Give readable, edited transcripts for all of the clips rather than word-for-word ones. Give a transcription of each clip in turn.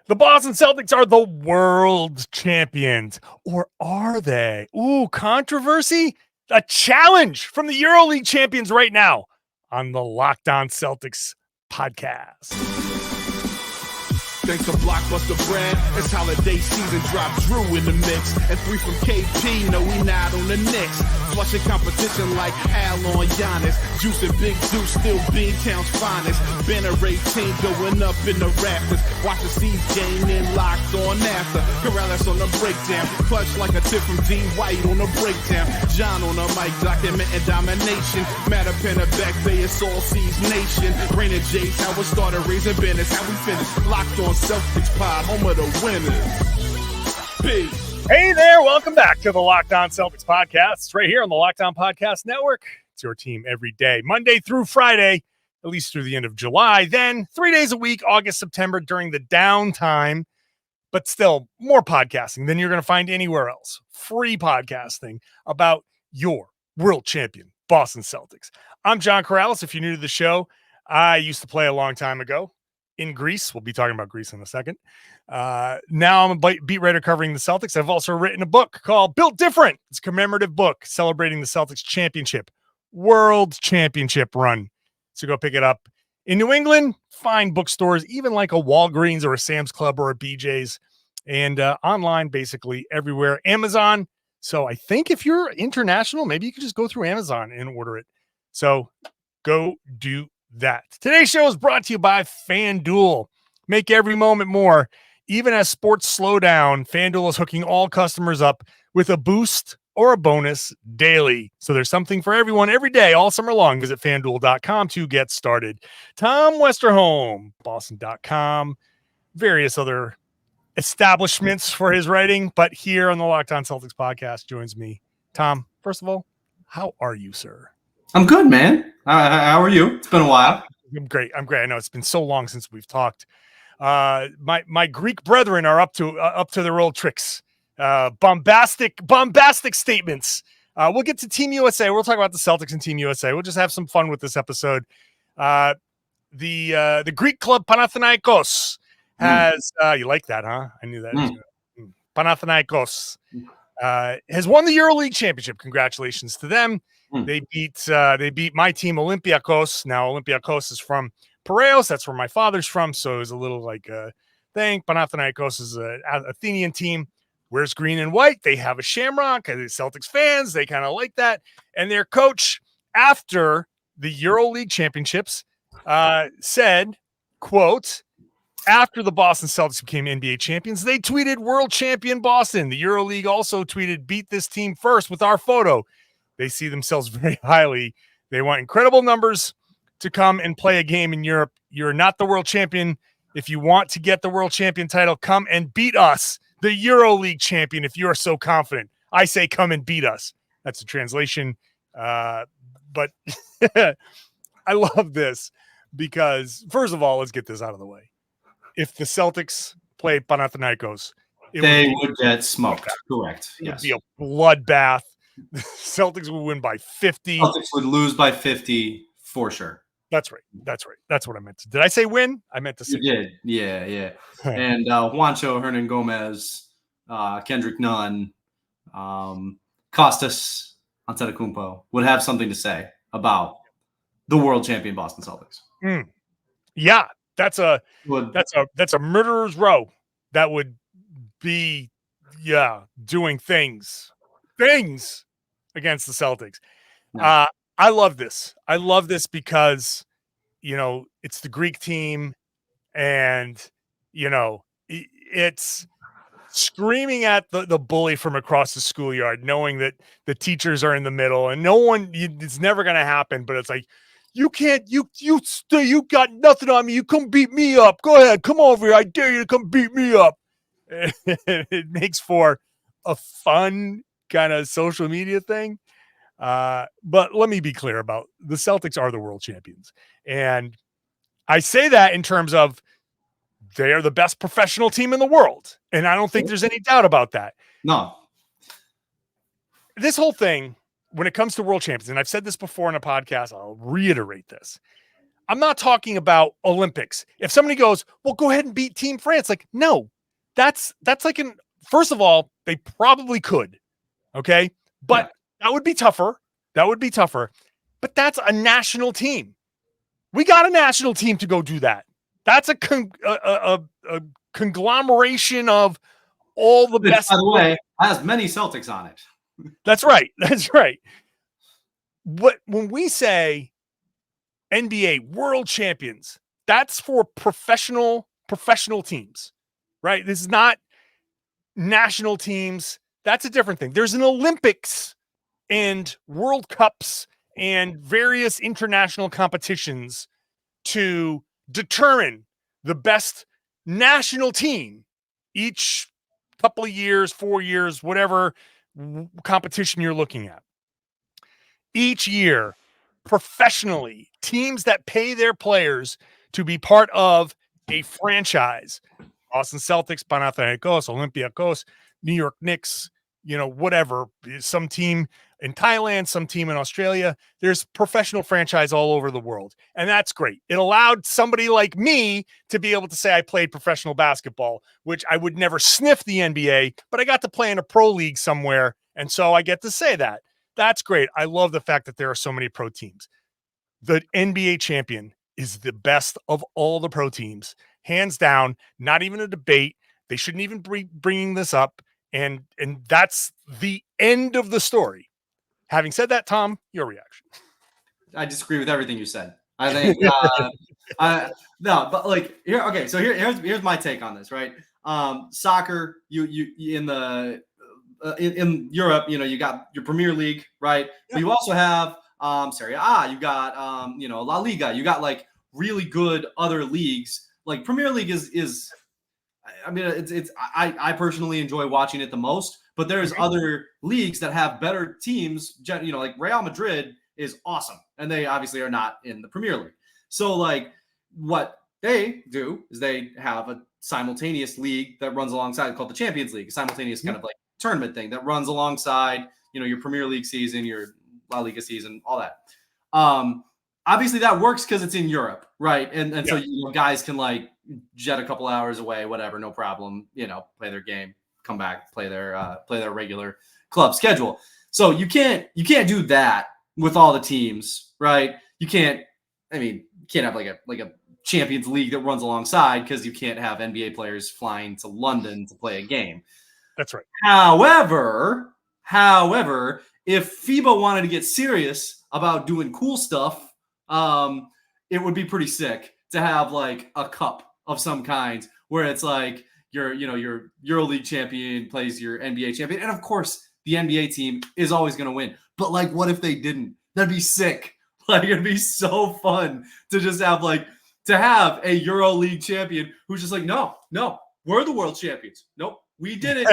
The Boston Celtics are the world champions, or are they? Ooh, controversy? A challenge from the Euroleague champions right now on the Locked On Celtics podcast. Thanks to Blockbuster brand, it's holiday season. Drop Drew in the mix, and 3 from KP. No, we not on the Knicks. Flushing competition like Al on Giannis. Juice and Big Juice, still Beantown's finest. Banner 18 going up in the rafters. Watch the C's game in Locked On NASA. Karalis on the breakdown, clutch like a tip from D White on the breakdown. John on the mic documenting domination. Matter pen a back bay, it's all C's nation. Rain and Jay's how we started, raising business, how we finish. Locked On Celtics pod, home of the winners. Peace. Hey there, welcome back to the Locked On Celtics podcast. It's right here on the Locked On Podcast Network. It's your team every day, Monday through Friday, at least through the end of July. Then 3 days a week, August, September, during the downtime, but still more podcasting than you're going to find anywhere else. Free podcasting about your world champion, Boston Celtics. I'm John Karalis. If you're new to the show, I used to play a long time ago in Greece. We'll be talking about Greece in a second. Now I'm a beat writer covering the Celtics. I've also written a book called Built Different. It's a commemorative book celebrating the Celtics championship, world championship run. So go pick it up in New England, find bookstores, even like a Walgreens or a Sam's Club or a BJ's, and online basically everywhere. Amazon. So I think if you're international, maybe you could just go through Amazon and order it. So go do that. Today's show is brought to you by FanDuel. Make every moment more. Even as sports slow down, FanDuel is hooking all customers up with a boost or a bonus daily. So there's something for everyone every day, all summer long. Visit FanDuel.com to get started. Tom Westerholm, Boston.com, various other establishments for his writing, but here on the Locked On Celtics podcast joins me. Tom, first of all, how are you, sir? I'm good, man. How are you? It's been a while. I'm great. I know it's been so long since we've talked. My Greek brethren are up to their old tricks. Bombastic statements. We'll get to Team USA. We'll talk about the Celtics and Team USA. We'll just have some fun with this episode. The Greek club Panathinaikos has you like that, huh? I knew that. Panathinaikos has won the Euroleague championship. Congratulations to them. They beat my team, Olympiacos. Now, Olympiacos is from Piraeus. That's where my father's from. So it was a little like a thing. Panathinaikos is an Athenian team. Wears green and white. They have a shamrock. The Celtics fans, they kind of like that. And their coach, after the Euroleague championships, said, quote, after the Boston Celtics became NBA champions, they tweeted world champion Boston. The Euroleague also tweeted, beat this team first with our photo. They see themselves very highly. They want incredible numbers to come and play a game in Europe. You're not the world champion. If you want to get the world champion title, come and beat us, the EuroLeague champion, if you are so confident. I say come and beat us. That's a translation. But I love this because, first of all, let's get this out of the way. If the Celtics played Panathinaikos, they would get smoked. Correct. It would be a bloodbath. The Celtics would win by 50. Celtics would lose by 50 for sure. That's right. That's what I meant to. Did I say win? I meant to say. You did. Yeah. And Juancho, Hernan Gomez, Kendrick Nunn, Kostas Antetokounmpo would have something to say about the world champion Boston Celtics. Yeah, that's a murderer's row. That would be doing things against the Celtics. Yeah. I love this. I love this because, it's the Greek team and, it's screaming at the bully from across the schoolyard, knowing that the teachers are in the middle and it's never going to happen. But it's like, you can't, you got nothing on me. You come beat me up. Go ahead. Come over here. I dare you to come beat me up. It makes for a fun kind of social media thing. But let me be clear about the Celtics are the world champions. And I say that in terms of they are the best professional team in the world. And I don't think there's any doubt about that. No. This whole thing, when it comes to world champions, and I've said this before in a podcast, I'll reiterate this. I'm not talking about Olympics. If somebody goes, well, go ahead and beat Team France. Like, no, that's like first of all, they probably could. Okay. But that would be tougher. But that's a national team. We got a national team to go do that. That's a conglomeration of all the best. By the way, has many Celtics on it. That's right. But when we say NBA world champions, that's for professional teams, right? This is not national teams. That's a different thing. There's an Olympics and World Cups and various international competitions to determine the best national team each couple of years, 4 years, whatever competition you're looking at. Each year, professionally, teams that pay their players to be part of a franchise, Boston Celtics, Panathinaikos, Olympiacos, New York Knicks, whatever, some team in Thailand, some team in Australia. There's professional franchise all over the world. And that's great. It allowed somebody like me to be able to say I played professional basketball, which I would never sniff the NBA, but I got to play in a pro league somewhere. And so I get to say that. That's great. I love the fact that there are so many pro teams. The NBA champion is the best of all the pro teams, hands down, not even a debate. They shouldn't even be bringing this up. And that's the end of the story. Having said that, Tom, your reaction. I disagree with everything you said. I think no, but like here, okay. So here's my take on this, right? Soccer, you in Europe, you got your Premier League, right? Yeah. But you also have Serie A, you got La Liga, you got like really good other leagues. Like Premier League is I mean, I personally enjoy watching it the most, but there's other leagues that have better teams. Like Real Madrid is awesome, and they obviously are not in the Premier League. So like what they do is they have a simultaneous league that runs alongside called the Champions League, a simultaneous kind of like tournament thing that runs alongside, your Premier League season, your La Liga season, all that. Obviously that works because it's in Europe, right? And so guys can like jet a couple hours away, whatever, no problem. Play their game, come back, play their regular club schedule. So you can't do that with all the teams, right? You can't have like a Champions League that runs alongside because you can't have NBA players flying to London to play a game. That's right. However, if FIBA wanted to get serious about doing cool stuff, it would be pretty sick to have like a cup of some kind where it's like your Euroleague champion plays your NBA champion. And of course, the NBA team is always going to win. But like, what if they didn't? That'd be sick. Like, it'd be so fun to just have a Euroleague champion who's just like, no, we're the world champions. Nope, we did it.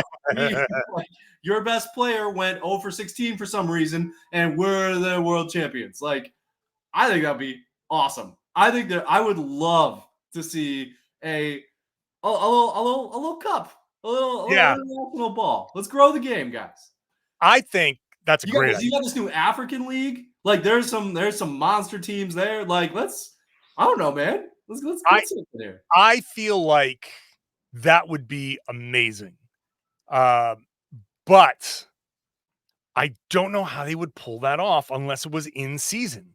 Your best player went 0 for 16 for some reason, and we're the world champions. Like, I think that'd be awesome. I think that I would love to see a little cup, a little national ball. Let's grow the game, guys. I think that's great. You got this new African league. Like, there's some monster teams there. Like, I don't know, man. Let's get there. I feel like that would be amazing. But I don't know how they would pull that off unless it was in season.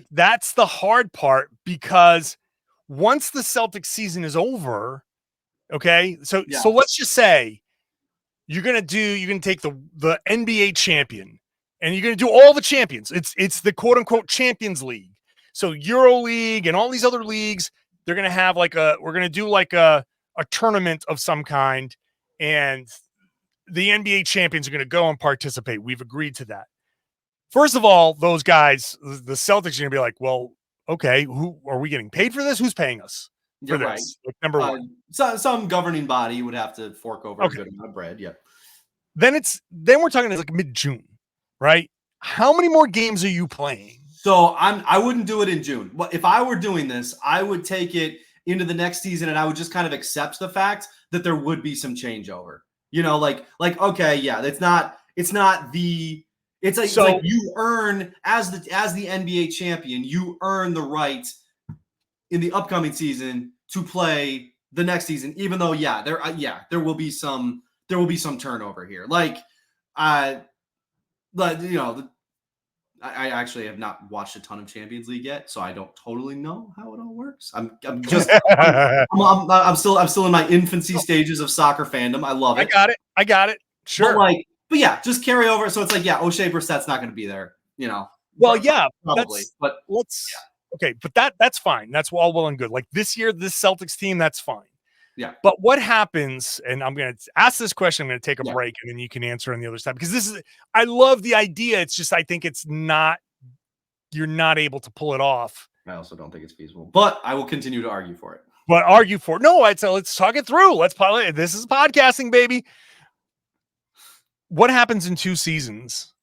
That's the hard part, because once the Celtics season is over, okay, so let's just say you're gonna take the NBA champion and you're gonna do all the champions. It's the quote unquote Champions League. So Euroleague and all these other leagues, they're gonna have we're gonna do a tournament of some kind, and the NBA champions are gonna go and participate. We've agreed to that. First of all, those guys, the Celtics are going to be like, well, okay, who are we getting paid for this? Who's paying us for this? Right. Like, number one. Some governing body would have to fork over a good amount of bread. Yeah. Then we're talking like mid-June, right? How many more games are you playing? So I wouldn't do it in June. But if I were doing this, I would take it into the next season, and I would just kind of accept the fact that there would be some changeover. Okay, yeah, it's like you earn as the NBA champion, you earn the right in the upcoming season to play the next season, even though, there will be some turnover here. I actually have not watched a ton of Champions League yet, so I don't totally know how it all works. I'm still in my infancy stages of soccer fandom. I love it. I got it. Sure. But yeah, just carry over. So it's O'Shea Brissett's not going to be there, Well, yeah, probably. Okay, but that's fine. That's all well and good. Like this year, this Celtics team, that's fine. Yeah. But what happens, and I'm going to ask this question, I'm going to take a break, and then you can answer on the other side, because I love the idea. It's just, I think you're not able to pull it off. I also don't think it's feasible, but I will continue to argue for it. Let's talk it through. This is podcasting, baby. What happens in 2 seasons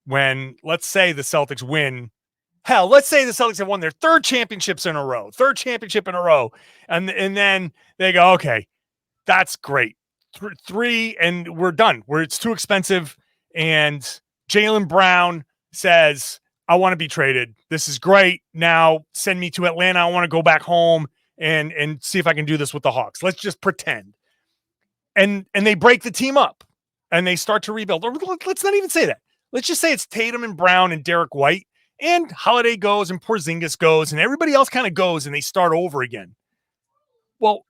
when, let's say, the Celtics win? Hell, let's say the Celtics have won their 3rd championship in a row. And then they go, okay, that's great. 3 and we're done. It's too expensive. And Jaylen Brown says, I want to be traded. This is great. Now send me to Atlanta. I want to go back home and see if I can do this with the Hawks. Let's just pretend. And they break the team up and they start to rebuild. Or let's not even say that. Let's just say it's Tatum and Brown and Derek White, and Holiday goes and Porzingis goes and everybody else kind of goes and they start over again. Well,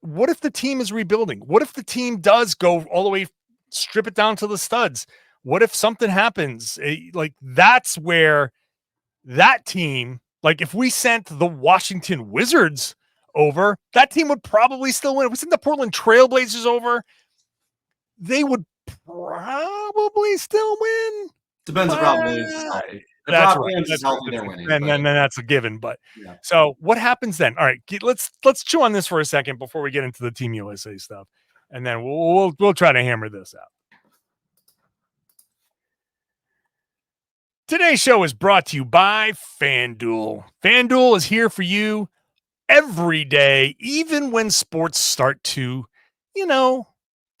what if the team is rebuilding? What if the team does go all the way, strip it down to the studs? What if something happens? That's where that team, like if we sent the Washington Wizards over, that team would probably still win. If we sent the Portland Trailblazers over, they would probably still win. Depends on the problem is. That's right. And then that's a given. But So what happens then? All right, let's chew on this for a second before we get into the Team USA stuff, and then we'll try to hammer this out. Today's show is brought to you by FanDuel. FanDuel is here for you every day, even when sports start to,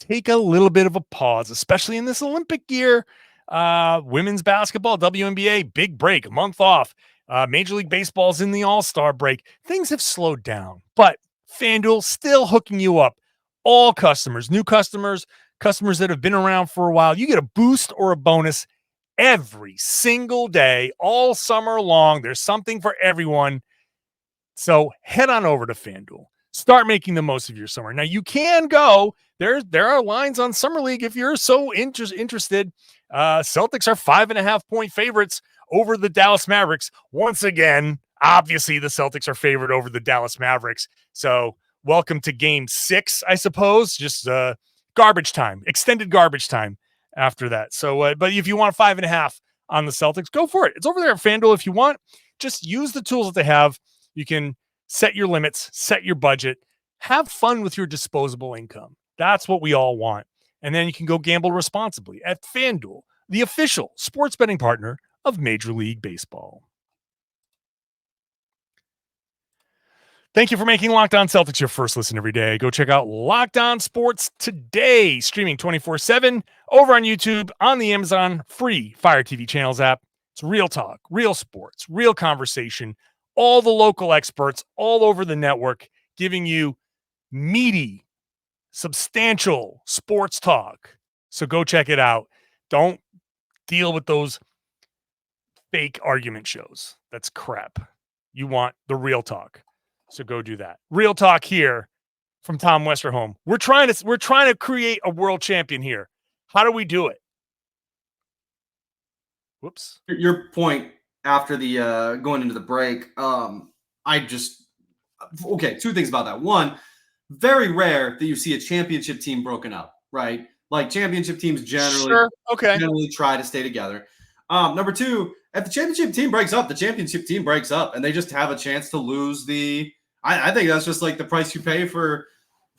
take a little bit of a pause, especially in this Olympic year. Women's basketball, WNBA, big break, a month off. Major League Baseball's in the All-Star break. Things have slowed down, but FanDuel still hooking you up. All customers, new customers, customers that have been around for a while, you get a boost or a bonus every single day, all summer long. There's something for everyone. So head on over to FanDuel. Start making the most of your summer. Now you can go. There are lines on Summer League if you're so interested. Celtics are 5.5-point favorites over the Dallas Mavericks. Once again, obviously the Celtics are favored over the Dallas Mavericks. So welcome to game 6, I suppose. Just garbage time, extended garbage time after that. So, but if you want 5.5 on the Celtics, go for it. It's over there at FanDuel. If you want, just use the tools that they have. You can set your limits, set your budget, have fun with your disposable income. That's what we all want. And then you can go gamble responsibly at FanDuel, the official sports betting partner of Major League Baseball. Thank you for making Locked On Celtics your first listen every day. Go check out Locked On Sports today, streaming 24/7 over on YouTube, on the Amazon free Fire TV channels app. It's real talk, real sports, real conversation, all the local experts all over the network giving you meaty, substantial sports talk. So go check it out. Don't deal with those fake argument shows. That's crap. You want the real talk. So go do that. Real talk here from Tom Westerholm. We're trying to create a world champion here. How do we do it? Whoops. Your point after the going into the break, two things about that. One, very rare that you see a championship team broken up, right? Like championship teams generally try to stay together. Number two, if the championship team breaks up, the championship team breaks up, and they just have a chance to lose the. I think that's just like the price you pay for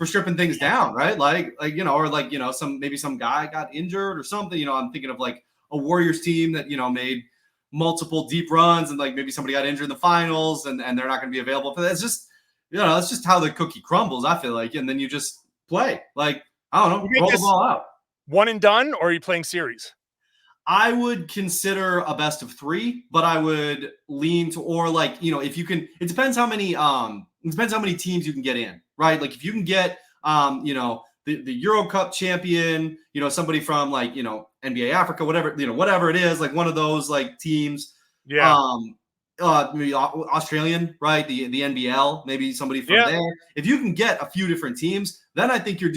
stripping things down, right? Maybe some guy got injured or something. I'm thinking of like a Warriors team that made multiple deep runs, and like maybe somebody got injured in the finals, and they're not going to be available for that. It's just that's just how the cookie crumbles. I feel like, and then you just play. Like I don't know, roll the ball out. One and done, or are you playing series? I would consider a best of 3, but I would lean to, or like, if you can, it depends how many teams you can get in, right? Like if you can get, the Euro Cup champion, somebody from like, NBA Africa, whatever it is, like one of those like teams. Yeah. Maybe Australian, right? The NBL, maybe somebody from there. If you can get a few different teams, then I think you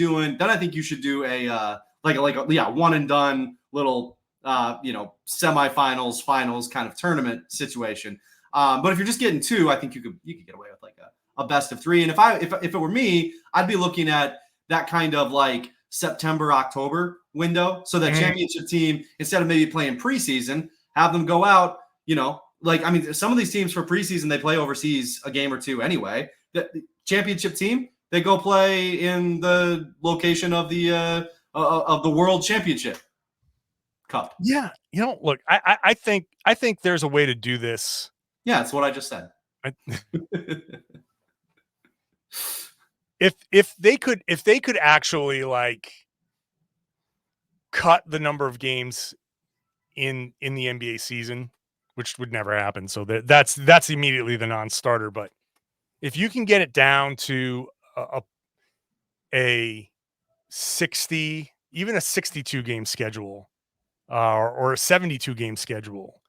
should do a one and done little semifinals, finals kind of tournament situation. But if you're just getting 2, I think you could get away with like a best of 3. And if it were me, I'd be looking at that kind of like September, October window. So that championship team, instead of maybe playing preseason, have them go out, some of these teams for preseason, they play overseas a game or 2 anyway. The championship team, they go play in the location of the World Championship Cup. Yeah. Look, I think there's a way to do this. Yeah, that's what I just said. If they could actually like cut the number of games in the NBA season, which would never happen. So that's immediately the non-starter. But if you can get it down to a 60, even a 62 game schedule, or a 72 game schedule,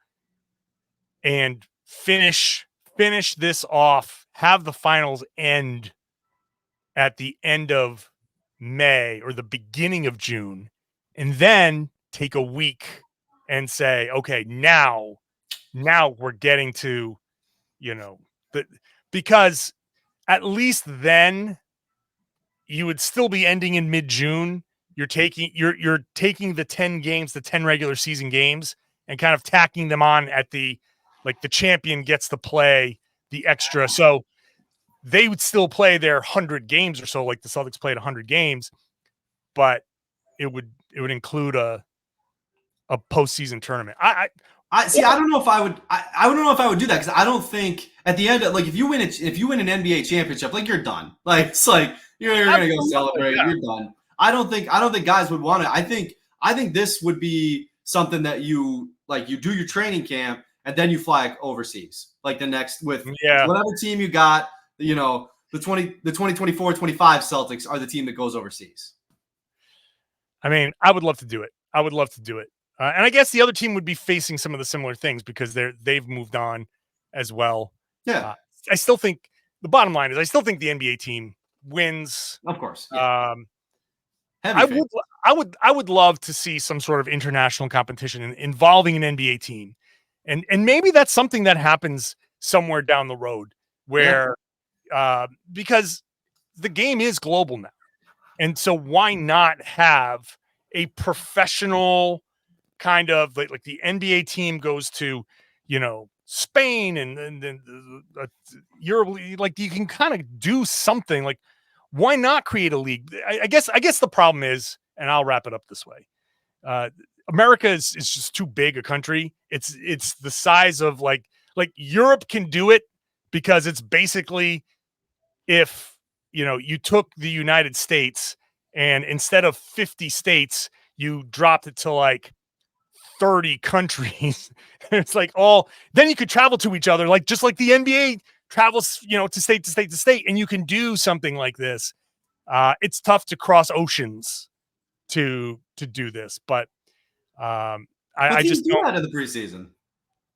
and finish this off, have the finals end at the end of May or the beginning of June, and then take a week and say, okay, now we're getting to, because at least then you would still be ending in mid-June. You're taking the 10 games, the 10 regular season games, and kind of tacking them on at the champion gets to play the extra. So they would still play their 100 games or so, like the Celtics played 100 games, but it would include a postseason tournament. I don't know if I would. I don't know if I would do that, because I don't think at the end of, like, if you win an NBA championship, like, you're done. Like, it's like you're gonna go celebrate. Yeah. You're done. I don't think guys would want it. I think this would be something that you do your training camp and then you fly overseas, like the next with whatever team you got. The 2024-25 Celtics are the team that goes overseas. I mean, I would love to do it. And I guess the other team would be facing some of the similar things because they've moved on as well. Yeah. I still think the bottom line is I still think the NBA team wins. Of course. Yeah. I would love to see some sort of international competition involving an NBA team. And maybe that's something that happens somewhere down the road where because the game is global now. And so why not have a professional kind of like the NBA team goes to, Spain and then Euroleague, like you can kind of do something. Like, why not create a league? I guess the problem is, and I'll wrap it up this way. America is just too big a country. It's the size of like Europe can do it because it's basically if, you took the United States and instead of 50 states, you dropped it to like 30 countries. It's like then you could travel to each other, like just like the NBA travels, to state to state to state, and you can do something like this. It's tough to cross oceans to do this, but I just do that in the preseason.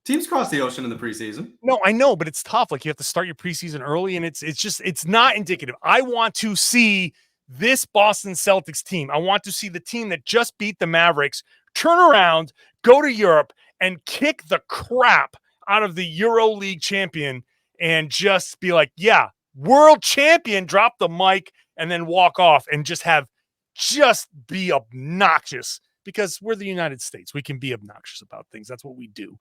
Teams cross the ocean in the preseason. No, I know, but it's tough. Like you have to start your preseason early, and it's not indicative. I want to see this Boston Celtics team. I want to see the team that just beat the Mavericks turn around, go to Europe, and kick the crap out of the Euroleague champion and just be like, yeah, world champion, drop the mic, and then walk off and just be obnoxious because we're the United States. We can be obnoxious about things. That's what we do.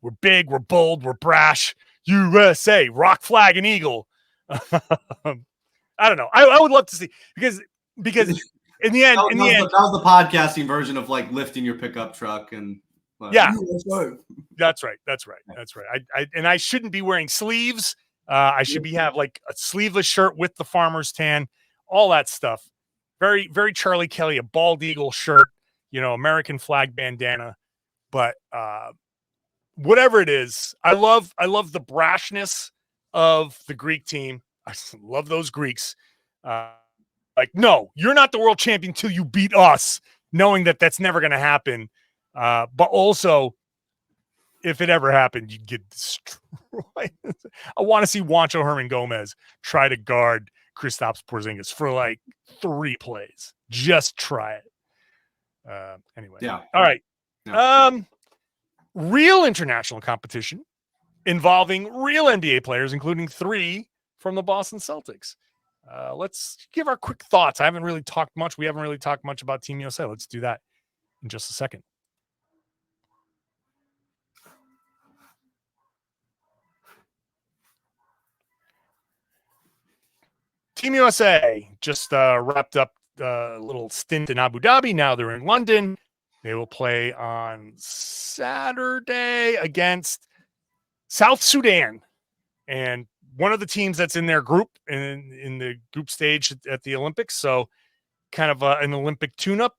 We're big, we're bold, we're brash. USA, rock, flag, and eagle. I don't know. I would love to see because in the end, that was the podcasting version of like lifting your pickup truck and that's right. I shouldn't be wearing sleeves. I should have like a sleeveless shirt with the farmer's tan, all that stuff. Very, very Charlie Kelly, a bald eagle shirt, American flag bandana. But whatever it is, I love the brashness of the Greek team. I love those Greeks. Like, no, you're not the world champion until you beat us, knowing that that's never going to happen. But also, if it ever happened, you'd get destroyed. I want to see Juancho Hernan-Gomez try to guard Kristaps Porzingis for like 3 plays. Just try it. Anyway. Yeah. All right. Yeah. Real international competition involving real NBA players, including 3 from the Boston Celtics. Let's give our quick thoughts. I haven't really talked much. We haven't really talked much about Team USA. Let's do that in just a second. Team USA just wrapped up a little stint in Abu Dhabi. Now they're in London. They will play on Saturday against South Sudan. And one of the teams that's in their group, in the group stage at the Olympics. So kind of an Olympic tune-up.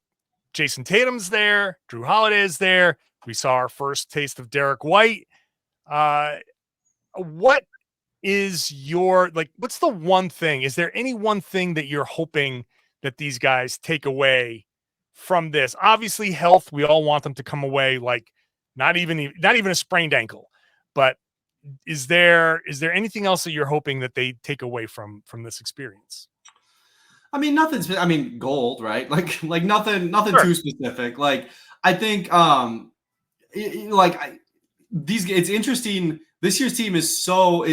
Jayson Tatum's there. Drew Holiday is there. We saw our first taste of Derek White. What is your, like, what's the one thing? Is there any one thing that you're hoping that these guys take away from this? Obviously, health. We all want them to come away like not even a sprained ankle. But is there anything else that you're hoping that they take away from this experience? I mean, gold, right? Like nothing Sure. too specific. Like, I think, it's interesting. This year's team is so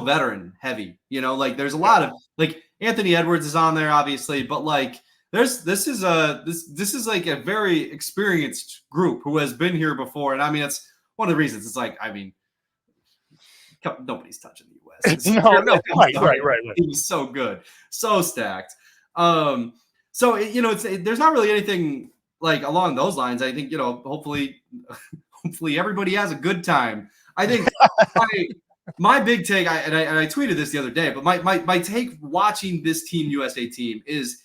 veteran heavy, like there's a lot of, like, Anthony Edwards is on there, obviously, but like this is like a very experienced group who has been here before. And I mean, it's one of the reasons. It's like, I mean, nobody's touching the US. No, right. He was so good, so stacked. So there's not really anything like along those lines. I think, hopefully everybody has a good time. I think my big take, I tweeted this the other day, but my take watching this Team USA team is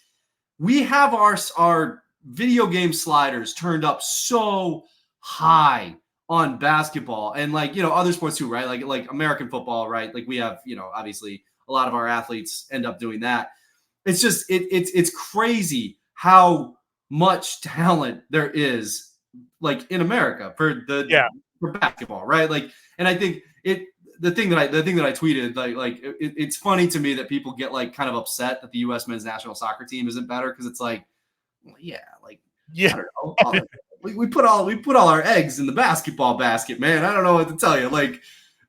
we have our video game sliders turned up so high on basketball and other sports too, right? Like American football, right? Like we have, obviously a lot of our athletes end up doing that. It's just, it's crazy how much talent there is like in America for basketball, right? Like, and I think the thing that I tweeted, it's funny to me that people get like kind of upset that the U.S. men's national soccer team isn't better, because it's like, well, I don't know. We put all our eggs in the basketball basket, man. I don't know what to tell you. Like,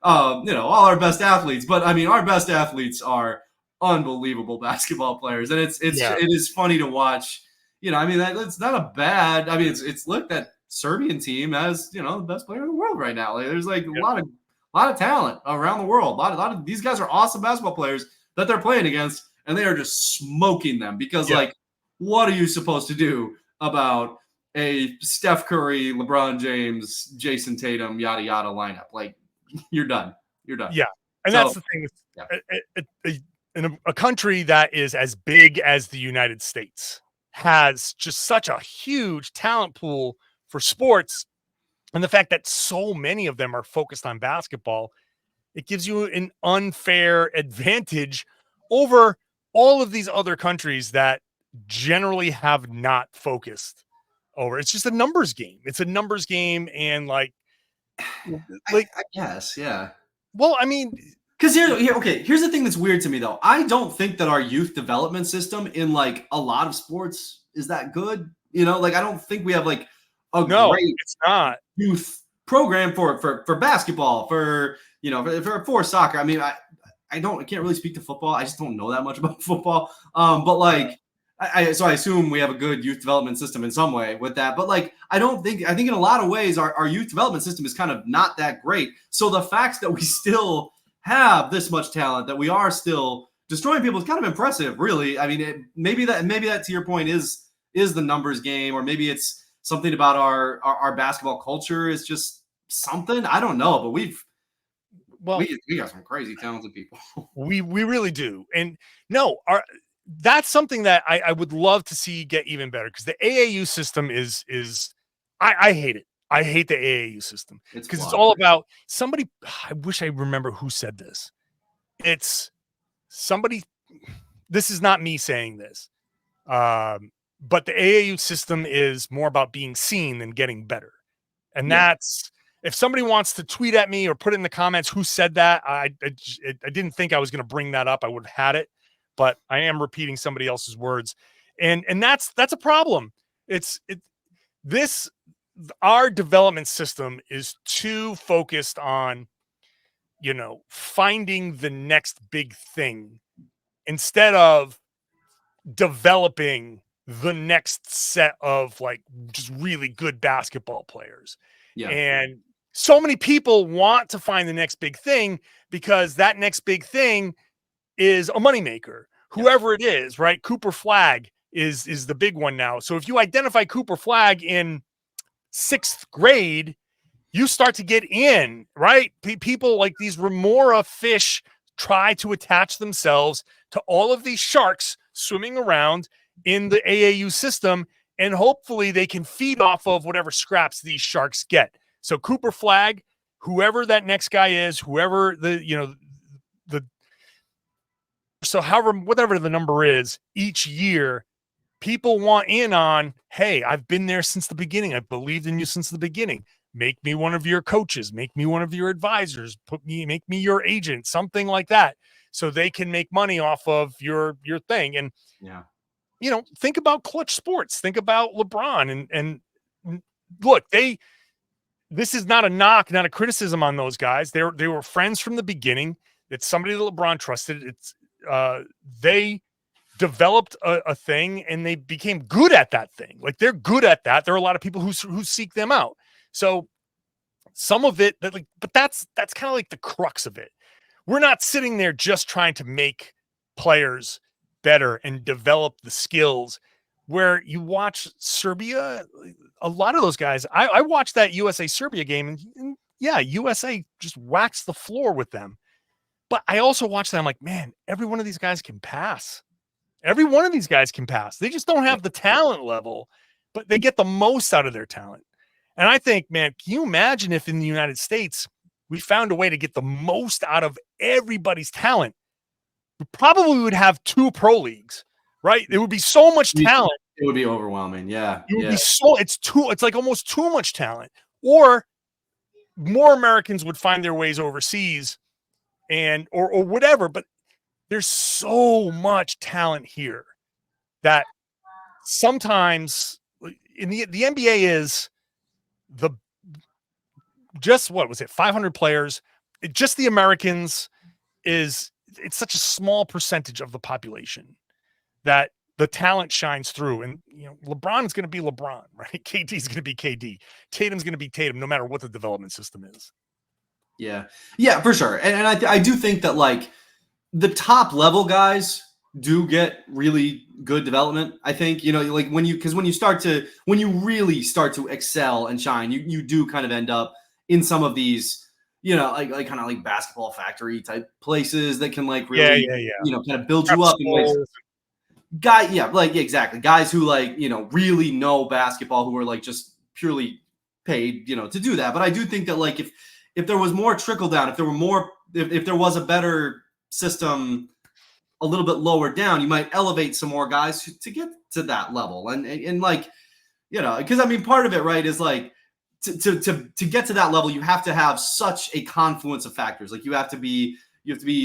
all our best athletes, but I mean, our best athletes are unbelievable basketball players, and it is funny to watch. I mean, it's not a bad. I mean, it's looked at Serbian team as the best player in the world right now. Like, there's like a lot of talent around the world. A lot of these guys are awesome basketball players that they're playing against, and they are just smoking them because like, what are you supposed to do about a Steph Curry, LeBron James, Jayson Tatum, yada yada lineup? Like, you're done. Yeah, and that's the thing. In a country that is as big as the United States has just such a huge talent pool for sports, and the fact that so many of them are focused on basketball, it gives you an unfair advantage over all of these other countries that generally have not focused over. It's just a numbers game. It's a numbers game, and I guess, yeah. Well, I mean, because here's the thing that's weird to me though. I don't think that our youth development system in like a lot of sports is that good. I don't think we have like great it's not youth program for basketball, for soccer. I mean, I can't really speak to football. I just don't know that much about football. But like, so I assume we have a good youth development system in some way with that. But like, I think in a lot of ways our youth development system is kind of not that great. So the fact that we still have this much talent, that we are still destroying people, is kind of impressive, really. I mean, maybe that to your point is the numbers game, or maybe it's something about our basketball culture is just something. I don't know, but we got some crazy talented people. we really do. And that's something that I would love to see get even better, because the AAU system is I hate it. I hate the AAU system because it's flawed. all about somebody. I wish I remember who said this. It's somebody. This is not me saying this, but the AAU system is more about being seen than getting better. And that's, if somebody wants to tweet at me or put it in the comments who said that, I didn't think I was going to bring that up. I would have had it, but I am repeating somebody else's words, and that's a problem. Our development system is too focused on, finding the next big thing instead of developing the next set of like just really good basketball players. Yeah. And so many people want to find the next big thing because that next big thing is a moneymaker, whoever it is, right? Cooper Flag is the big one now. So if you identify Cooper Flag in 6th grade, you start to get in, right? People like these remora fish try to attach themselves to all of these sharks swimming around in the AAU system, and hopefully they can feed off of whatever scraps these sharks get. So Cooper Flag, whoever that next guy is, whoever whatever the number is each year, people want in on, hey, I've been there since the beginning. I've believed in you since the beginning. Make me one of your coaches, make me one of your advisors, make me your agent, something like that. So they can make money off of your thing. And, think about Clutch Sports, think about LeBron and look, this is not a knock, not a criticism on those guys. They were friends from the beginning. It's somebody that LeBron trusted. They developed a thing and they became good at that thing. Like they're good at that. There are a lot of people who seek them out. So some of it, but that's kind of like the crux of it. We're not sitting there just trying to make players better and develop the skills. Where you watch Serbia, a lot of those guys, I watched that USA Serbia game and USA just waxed the floor with them. But I also watched that. I'm like, man, every one of these guys can pass. Every one of these guys can pass. They just don't have the talent level, but they get the most out of their talent. And I think, man, can you imagine if in the United States we found a way to get the most out of everybody's talent? We probably would have 2 pro leagues, right? There would be so much talent. It would be overwhelming. Yeah. It would be it's like almost too much talent. Or more Americans would find their ways overseas or whatever. But there's so much talent here that sometimes in the NBA is what was it? 500 players. Just the Americans it's such a small percentage of the population that the talent shines through. And, LeBron is going to be LeBron, right? KD is going to be KD. Tatum's going to be Tatum, no matter what the development system is. Yeah. Yeah, for sure. And I do think that like the top level guys do get really good development. I think, like when you really start to excel and shine, you do kind of end up in some of these, like kind of like basketball factory type places that can like really, kind of build you up in ways. Exactly. Guys who like, really know basketball, who are like just purely paid, to do that. But I do think that like if there was more trickle down, if there was a better system a little bit lower down, you might elevate some more guys to get to that level. And like, because I mean, part of it, right, is like to get to that level, you have to have such a confluence of factors. Like you have to be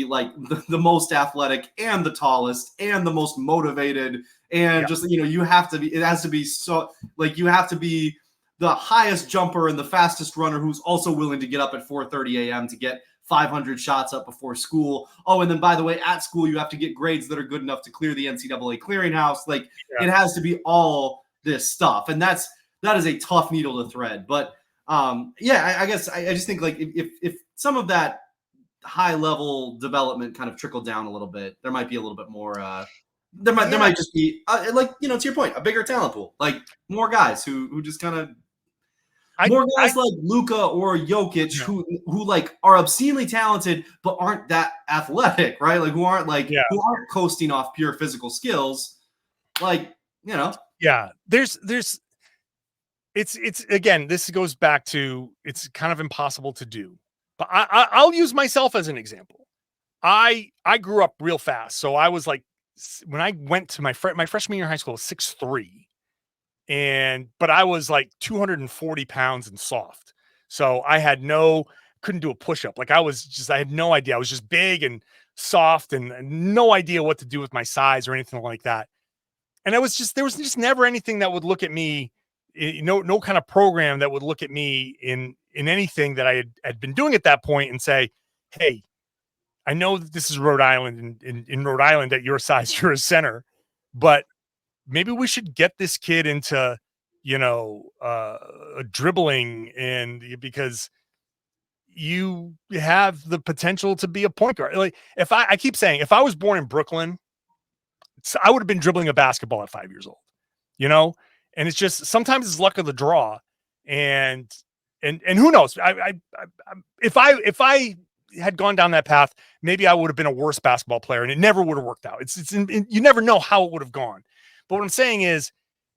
like the most athletic and the tallest and the most motivated. And just, it has to be so like, you have to be the highest jumper and the fastest runner who's also willing to get up at 4:30 a.m. to get 500 shots up before school. Oh, and then by the way, at school, you have to get grades that are good enough to clear the NCAA clearinghouse. Like it has to be all this stuff. And that is a tough needle to thread. But I guess I just think like if some of that high level development kind of trickled down a little bit, there might be a little bit more, there might just be like, to your point, a bigger talent pool, like more guys who just kind of, more guys like Luka or Jokic who like are obscenely talented but aren't that athletic, right? Like who aren't coasting off pure physical skills, like. Yeah, there's it's again, this goes back to it's kind of impossible to do. But I'll use myself as an example. I grew up real fast, so I was like when I went to my freshman year of high school, I was 6'3", but I was like 240 pounds and soft. So I had couldn't do a push-up. Like I had no idea. I was just big and soft and no idea what to do with my size or anything like that. And there was just never anything that would look at me, no kind of program that would look at me in anything that I had been doing at that point and say, hey, I know that this is Rhode Island, and in Rhode Island at your size, you're a center, but maybe we should get this kid into, dribbling, and because you have the potential to be a point guard. Like I keep saying, if I was born in Brooklyn, I would have been dribbling a basketball at 5 years old, and it's just, sometimes it's luck of the draw. And who knows? If I had gone down that path, maybe I would have been a worse basketball player and it never would have worked out. You never know how it would have gone. But what I'm saying is,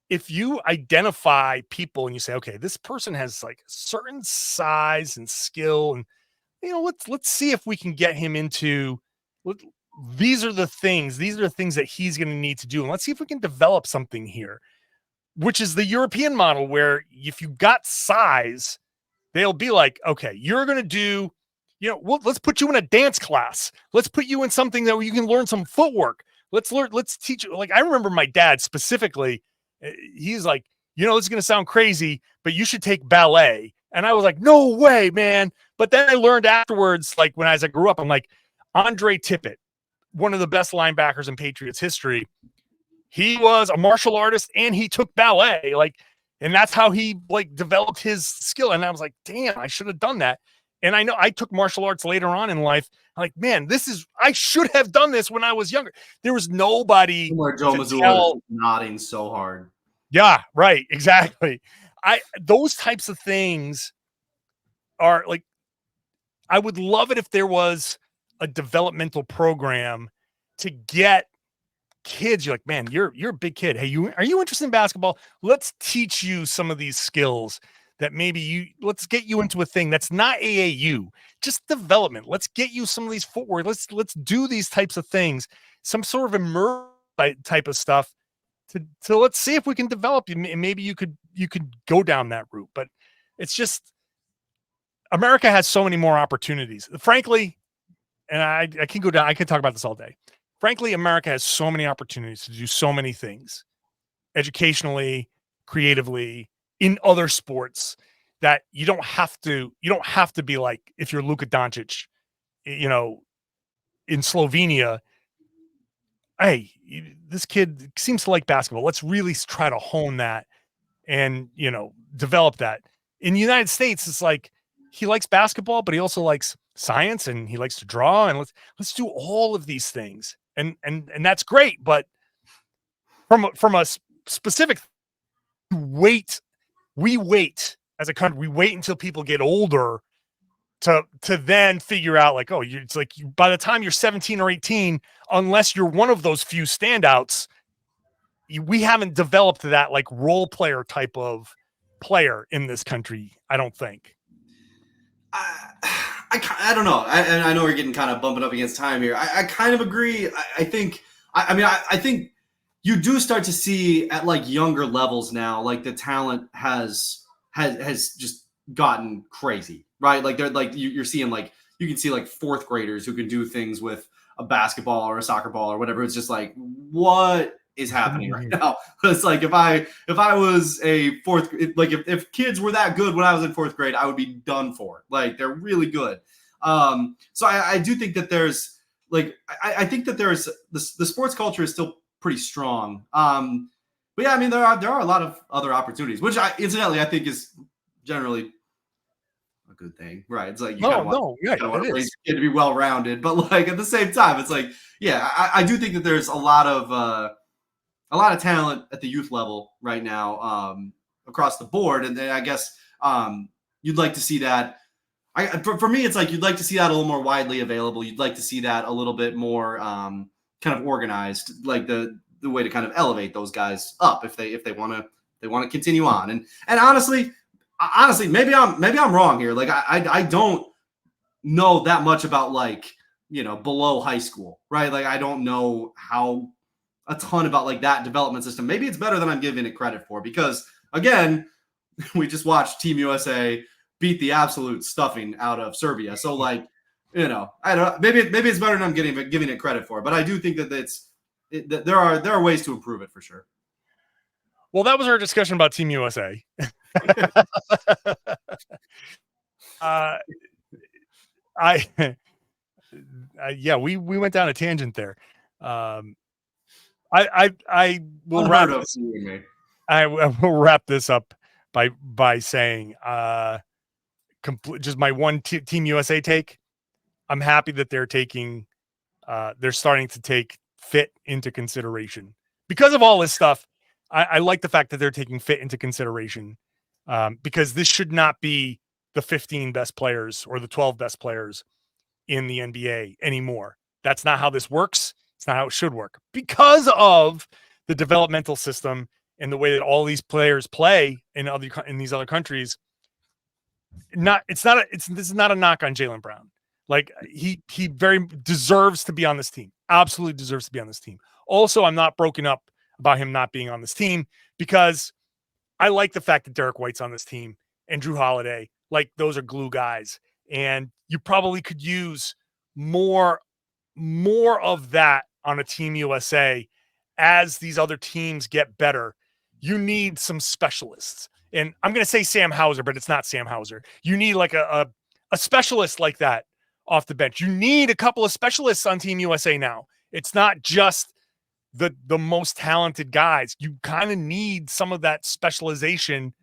if you identify people and you say, okay, this person has like certain size and skill, and let's see if we can get him into, these are the things that he's going to need to do, and let's see if we can develop something here, which is the European model, where if you got size, they'll be like, okay, you're going to do, let's put you in a dance class. Let's put you in something that you can learn some footwork. Let's teach you. Like, I remember my dad specifically, he's like, this is going to sound crazy, but you should take ballet. And I was like, no way, man. But then I learned afterwards, like as I grew up, I'm like, Andre Tippett, one of the best linebackers in Patriots history, he was a martial artist and he took ballet, and that's how he developed his skill. And I was like, damn, I should have done that. And I know I took martial arts later on in life. I'm like, man, I should have done this when I was younger. There was nobody. Joe Mazzulla is nodding so hard. Yeah, right. Exactly. Those types of things are like, I would love it if there was a developmental program to get kids. You're like, man, you're a big kid. Hey, are you interested in basketball? Let's teach you some of these skills that let's get you into a thing that's not AAU, just development. Let's get you some of these footwork. Let's do these types of things, some sort of immersive type of stuff to let's see if we can develop you. Maybe you could go down that route, but it's just, America has so many more opportunities, frankly. And I can go down. I could talk about this all day. Frankly, America has so many opportunities to do so many things, educationally, creatively, in other sports, that you don't have to be like, if you're Luka Doncic, in Slovenia, hey, this kid seems to like basketball. Let's really try to hone that and, develop that. In the United States, it's like, he likes basketball, but he also likes science and he likes to draw, and let's do all of these things. And that's great. But from a specific we wait as a country. We wait until people get older to then figure out, like, it's like, by the time you're 17 or 18, unless you're one of those few standouts, we haven't developed that like role player type of player in this country, I don't think. I don't know. I know we're getting kind of bumping up against time here. I kind of agree. I think you do start to see at like younger levels now, like the talent has just gotten crazy, right? Like they're like, you're seeing, like, you can see like fourth graders who can do things with a basketball or a soccer ball or whatever. It's just like, what is happening right now? It's like, if I was a fourth, like if kids were that good when I was in fourth grade, I would be done for. Like, they're really good. So I do think that there's like, I think that there's the sports culture is still pretty strong. But yeah, I mean, there are a lot of other opportunities, which incidentally I think is generally a good thing, right? It's like, you want to raise your kid to be well-rounded, but like at the same time, it's like, yeah, I do think that there's a lot of talent at the youth level right now, across the board. And then I guess you'd like to see that. For me, it's like, you'd like to see that a little more widely available. You'd like to see that a little bit more kind of organized, like the way to kind of elevate those guys up if they want to They want to continue on. And honestly, maybe I'm wrong here. Like I don't know that much about like, below high school, right? Like I don't know a ton about like that development system. Maybe it's better than I'm giving it credit for, because again, we just watched Team USA beat the absolute stuffing out of Serbia. So like, I don't, maybe it's better than I'm giving it credit for, but I do think that there are ways to improve it for sure. Well, that was our discussion about Team USA. Yeah, we went down a tangent there. I will wrap this. I will wrap this up by saying, just my one Team USA take. I'm happy that they're starting to take fit into consideration because of all this stuff. I like the fact that they're taking fit into consideration, because this should not be the 15 best players or the 12 best players in the NBA anymore. That's not how this works. It's not how it should work, because of the developmental system and the way that all these players play in these other countries. This is not a knock on Jaylen Brown. Like he very deserves to be on this team. Absolutely deserves to be on this team. Also, I'm not broken up about him not being on this team, because I like the fact that Derek White's on this team and Drew Holiday. Like those are glue guys, and you probably could use more of that on a Team USA as these other teams get better. You need some specialists, and I'm going to say Sam Hauser, but it's not Sam Hauser. You need like a specialist like that off the bench. You need a couple of specialists on Team USA now. It's not just the most talented guys. You kind of need some of that specialization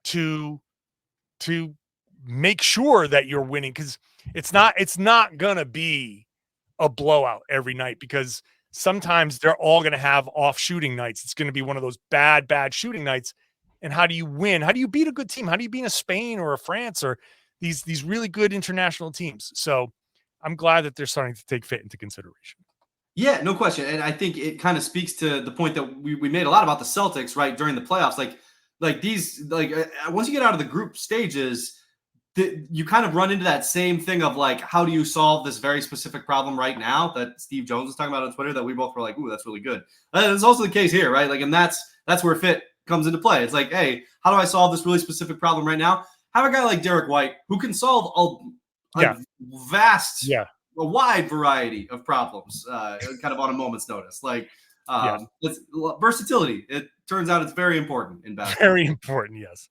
to make sure that you're winning, because it's not going to be a blowout every night, because sometimes they're all going to have off shooting nights. It's going to be one of those bad shooting nights. And how do you win? How do you beat a good team? How do you beat a Spain or a France or these really good international teams? So I'm glad that they're starting to take fit into consideration. Yeah, no question. And I think it kind of speaks to the point that we made a lot about the Celtics, right, during the playoffs. Once you get out of the group stages, you kind of run into that same thing of like, how do you solve this very specific problem right now that Steve Jones was talking about on Twitter that we both were like, ooh, that's really good. And it's also the case here, right? Like, and that's where fit comes into play. It's like, hey, how do I solve this really specific problem right now? Have a guy like Derek White who can solve a wide variety of problems, kind of on a moment's notice. Like, it's versatility. It turns out it's very important in basketball. Very important, yes.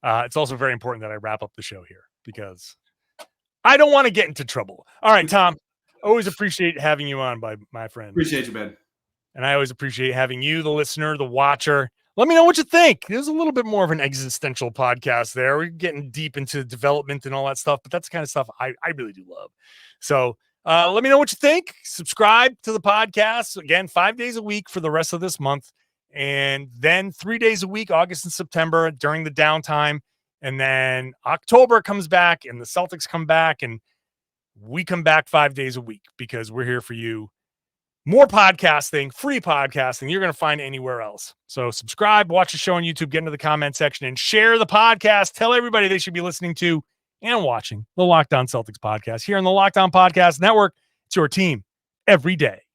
It's also very important that I wrap up the show here, because I don't want to get into trouble. All right, Tom, always appreciate having you on, my friend. Appreciate you, man. And I always appreciate having you, the listener, the watcher. Let me know what you think. There's a little bit more of an existential podcast there. We're getting deep into development and all that stuff, but that's the kind of stuff I really do love. So let me know what you think. Subscribe to the podcast. Again, 5 days a week for the rest of this month. And then 3 days a week, August and September during the downtime. And then October comes back and the Celtics come back and we come back 5 days a week, because we're here for you. More podcasting, free podcasting you're going to find anywhere else. So subscribe, watch the show on YouTube, get into the comment section, and share the podcast. Tell everybody they should be listening to and watching the Locked On Celtics podcast here on the Locked On Podcast Network. It's your team every day.